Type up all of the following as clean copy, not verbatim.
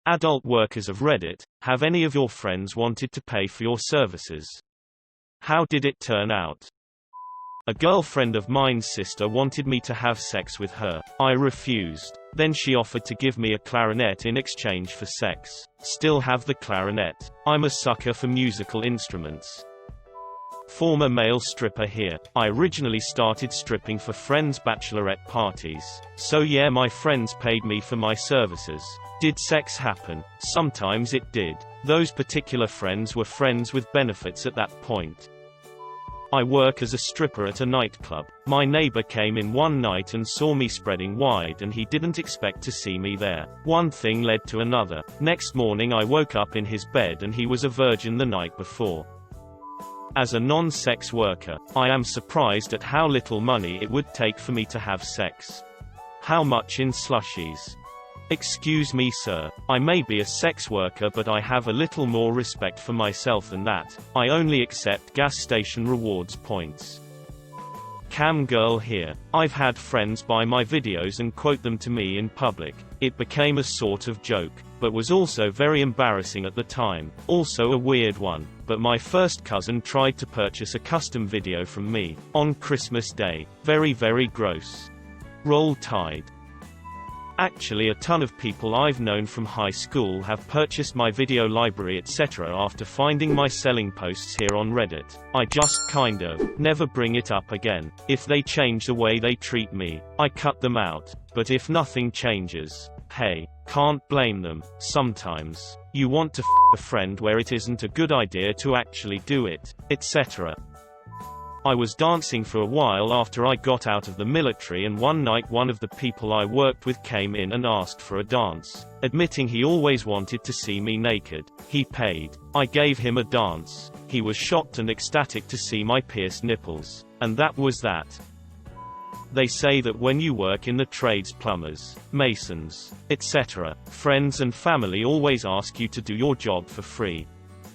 Adult workers of Reddit, have any of your friends wanted to pay for your services? How did it turn out? A girlfriend of mine's sister wanted me to have sex with her. I refused. Then she offered to give me a clarinet in exchange for sex. Still have the clarinet. I'm a sucker for musical instruments. Former male stripper here. I originally started stripping for friends' bachelorette parties. So yeah, my friends paid me for my services. Did sex happen? Sometimes it did. Those particular friends were friends with benefits at that point. I work as a stripper at a nightclub. My neighbor came in one night and saw me spreading wide, and he didn't expect to see me there. One thing led to another. Next morning I woke up in his bed and he was a virgin the night before. As a non-sex worker, I am surprised at how little money it would take for me to have sex. How much in slushies? Excuse me sir, I may be a sex worker but I have a little more respect for myself than that. I only accept gas station rewards points. Cam girl here. I've had friends buy my videos and quote them to me in public. It became a sort of joke, but was also very embarrassing at the time. Also a weird one, but my first cousin tried to purchase a custom video from me on Christmas Day. Very gross. Roll Tide. Actually, a ton of people I've known from high school have purchased my video library etc. after finding my selling posts here on Reddit. I just kinda never bring it up again. If they change the way they treat me, I cut them out. But if nothing changes, hey, can't blame them. Sometimes you want to a friend where it isn't a good idea to actually do it, etc. I was dancing for a while after I got out of the military, and one night one of the people I worked with came in and asked for a dance. Admitting he always wanted to see me naked, he paid. I gave him a dance. He was shocked and ecstatic to see my pierced nipples. And that was that. They say that when you work in the trades, plumbers, masons, etc., friends and family always ask you to do your job for free.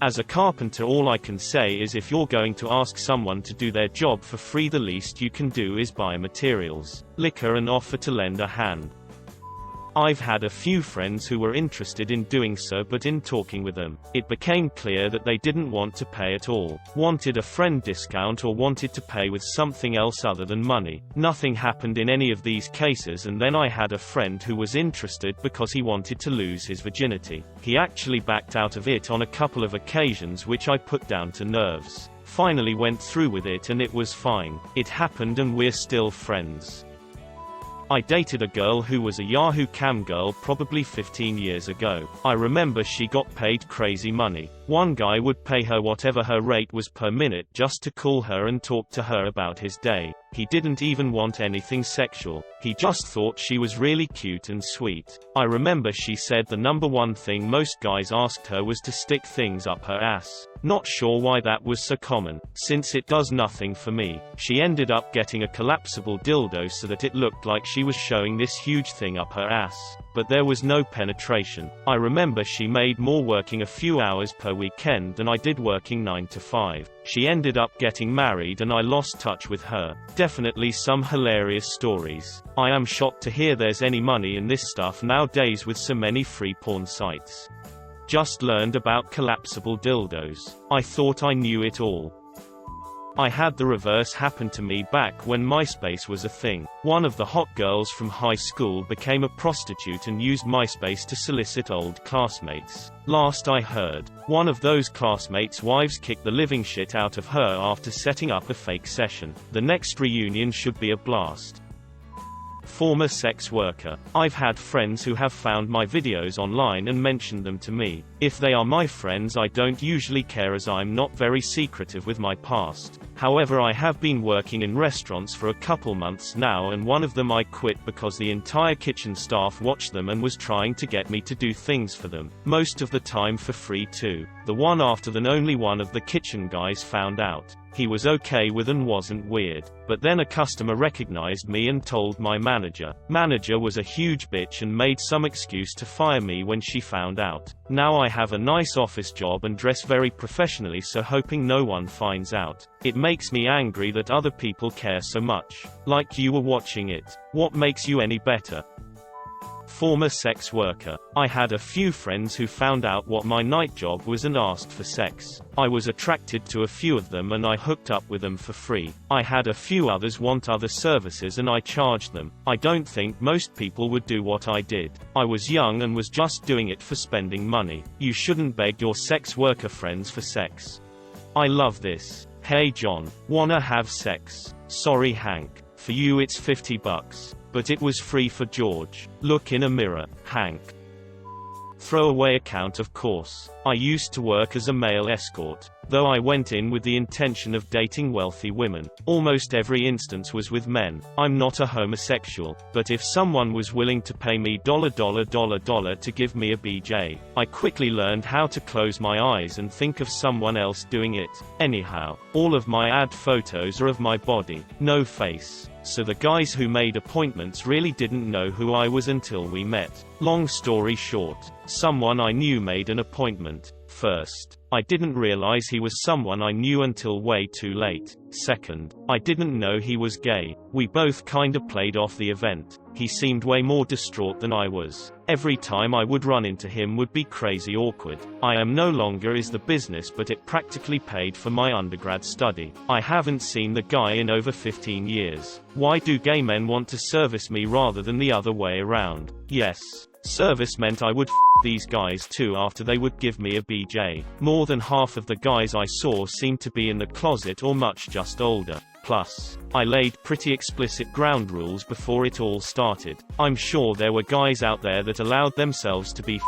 As a carpenter, all I can say is if you're going to ask someone to do their job for free, the least you can do is buy materials, liquor and offer to lend a hand. I've had a few friends who were interested in doing so, but in talking with them, it became clear that they didn't want to pay at all, wanted a friend discount or wanted to pay with something else other than money. Nothing happened in any of these cases, and then I had a friend who was interested because he wanted to lose his virginity. He actually backed out of it on a couple of occasions, which I put down to nerves. Finally went through with it and it was fine. It happened and we're still friends. I dated a girl who was a Yahoo cam girl probably 15 years ago. I remember she got paid crazy money. One guy would pay her whatever her rate was per minute just to call her and talk to her about his day. He didn't even want anything sexual. He just thought she was really cute and sweet. I remember she said the number one thing most guys asked her was to stick things up her ass. Not sure why that was so common, since it does nothing for me. She ended up getting a collapsible dildo so that it looked like she was showing this huge thing up her ass, but there was no penetration. I remember she made more working a few hours per weekend than I did working 9 to 5. She ended up getting married and I lost touch with her. Definitely some hilarious stories. I am shocked to hear there's any money in this stuff nowadays with so many free porn sites. Just learned about collapsible dildos. I thought I knew it all. I had the reverse happen to me back when MySpace was a thing. One of the hot girls from high school became a prostitute and used MySpace to solicit old classmates. Last I heard, one of those classmates' wives kicked the living shit out of her after setting up a fake session. The next reunion should be a blast. Former sex worker. I've had friends who have found my videos online and mentioned them to me. If they are my friends, I don't usually care as I'm not very secretive with my past. However, I have been working in restaurants for a couple months now, and one of them I quit because the entire kitchen staff watched them and was trying to get me to do things for them, most of the time for free too. The one after that, only one of the kitchen guys found out. He was okay with and wasn't weird. But then a customer recognized me and told my manager. Manager was a huge bitch and made some excuse to fire me when she found out. Now I have a nice office job and dress very professionally, so hoping no one finds out. It makes me angry that other people care so much. Like you were watching it. What makes you any better? Former sex worker. I had a few friends who found out what my night job was and asked for sex. I was attracted to a few of them and I hooked up with them for free. I had a few others want other services and I charged them. I don't think most people would do what I did. I was young and was just doing it for spending money. You shouldn't beg your sex worker friends for sex. I love this. Hey John, wanna have sex? Sorry Hank. For you it's $50. But it was free for George. Look in a mirror, Hank. Throwaway account of course. I used to work as a male escort. Though I went in with the intention of dating wealthy women. Almost every instance was with men. I'm not a homosexual, but if someone was willing to pay me $$ to give me a BJ, I quickly learned how to close my eyes and think of someone else doing it. Anyhow, all of my ad photos are of my body, no face. So the guys who made appointments really didn't know who I was until we met. Long story short, someone I knew made an appointment. First, I didn't realize he was someone I knew until way too late. Second, I didn't know he was gay. We both kinda played off the event. He seemed way more distraught than I was. Every time I would run into him would be crazy awkward. I am no longer is the business, but it practically paid for my undergrad study. I haven't seen the guy in over 15 years. Why do gay men want to service me rather than the other way around? Yes. Service meant I would these guys too after they would give me a BJ. More than half of the guys I saw seemed to be in the closet or much just older. Plus, I laid pretty explicit ground rules before it all started. I'm sure there were guys out there that allowed themselves to be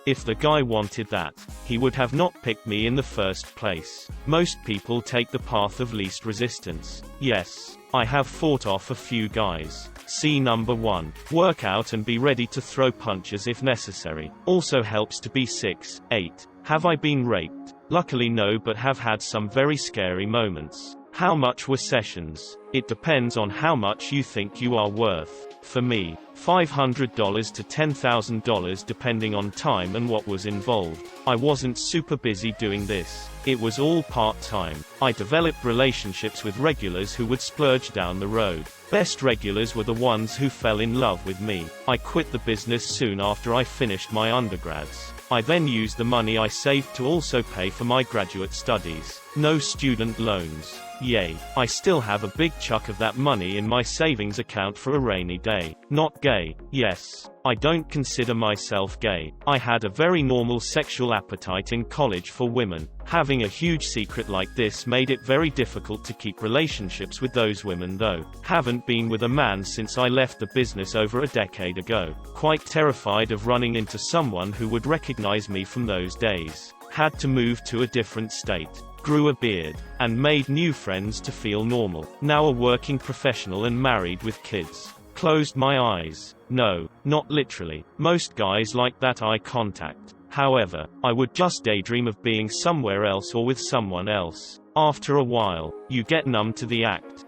If the guy wanted that, he would have not picked me in the first place. Most people take the path of least resistance. Yes, I have fought off a few guys. See number 1. Work out and be ready to throw punches if necessary. Also helps to be 6, 8. Have I been raped? Luckily no, but have had some very scary moments. How much were sessions? It depends on how much you think you are worth. For me, $500 to $10,000 depending on time and what was involved. I wasn't super busy doing this. It was all part-time. I developed relationships with regulars who would splurge down the road. Best regulars were the ones who fell in love with me. I quit the business soon after I finished my undergrads. I then used the money I saved to also pay for my graduate studies. No student loans. Yay. I still have a big chunk of that money in my savings account for a rainy day. Not gay. Yes. I don't consider myself gay. I had a very normal sexual appetite in college for women. Having a huge secret like this made it very difficult to keep relationships with those women though. Haven't been with a man since I left the business over a decade ago. Quite terrified of running into someone who would recognize me from those days. Had to move to a different state. Grew a beard, and made new friends to feel normal. Now a working professional and married with kids. Closed my eyes. No, not literally. Most guys like that eye contact. However, I would just daydream of being somewhere else or with someone else. After a while, you get numb to the act.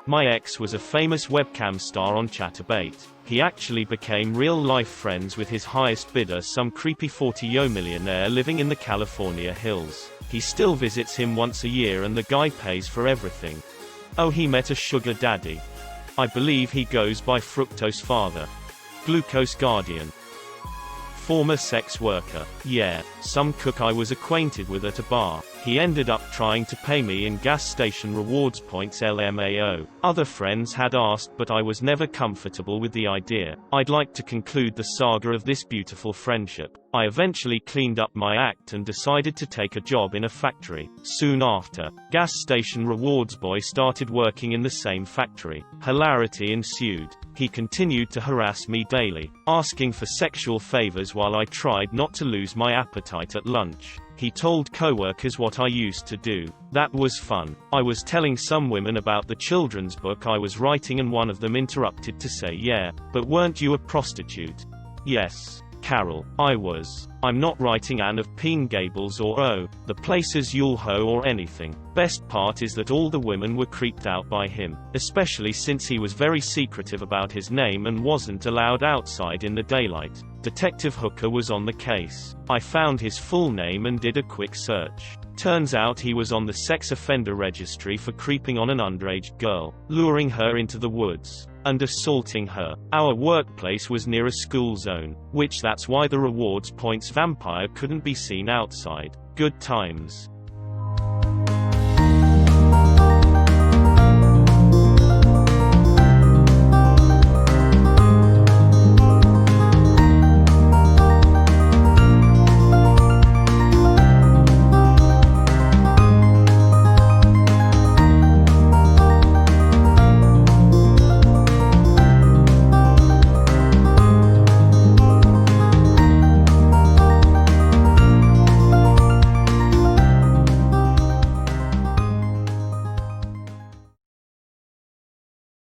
My ex was a famous webcam star on Chatterbait. He actually became real-life friends with his highest bidder, some creepy 40-yo millionaire living in the California hills. He still visits him once a year and the guy pays for everything. Oh, he met a sugar daddy. I believe he goes by Fructose Father. Glucose Guardian. Former sex worker. Yeah, some cook I was acquainted with at a bar. He ended up trying to pay me in gas station rewards points LMAO. Other friends had asked, but I was never comfortable with the idea. I'd like to conclude the saga of this beautiful friendship. I eventually cleaned up my act and decided to take a job in a factory. Soon after, gas station rewards boy started working in the same factory. Hilarity ensued. He continued to harass me daily, asking for sexual favors while I tried not to lose my appetite at lunch. He told coworkers what I used to do. That was fun. I was telling some women about the children's book I was writing and one of them interrupted to say, "Yeah, but weren't you a prostitute?" Yes, Carol, I was. I'm not writing Anne of Peen Gables or Oh, the Places You'll Ho or anything. Best part is that all the women were creeped out by him, especially since he was very secretive about his name and wasn't allowed outside in the daylight. Detective Hooker was on the case. I found his full name and did a quick search. Turns out he was on the sex offender registry for creeping on an underage girl, luring her into the woods. and assaulting her. Our workplace was near a school zone, which that's why the rewards points vampire couldn't be seen outside. Good times.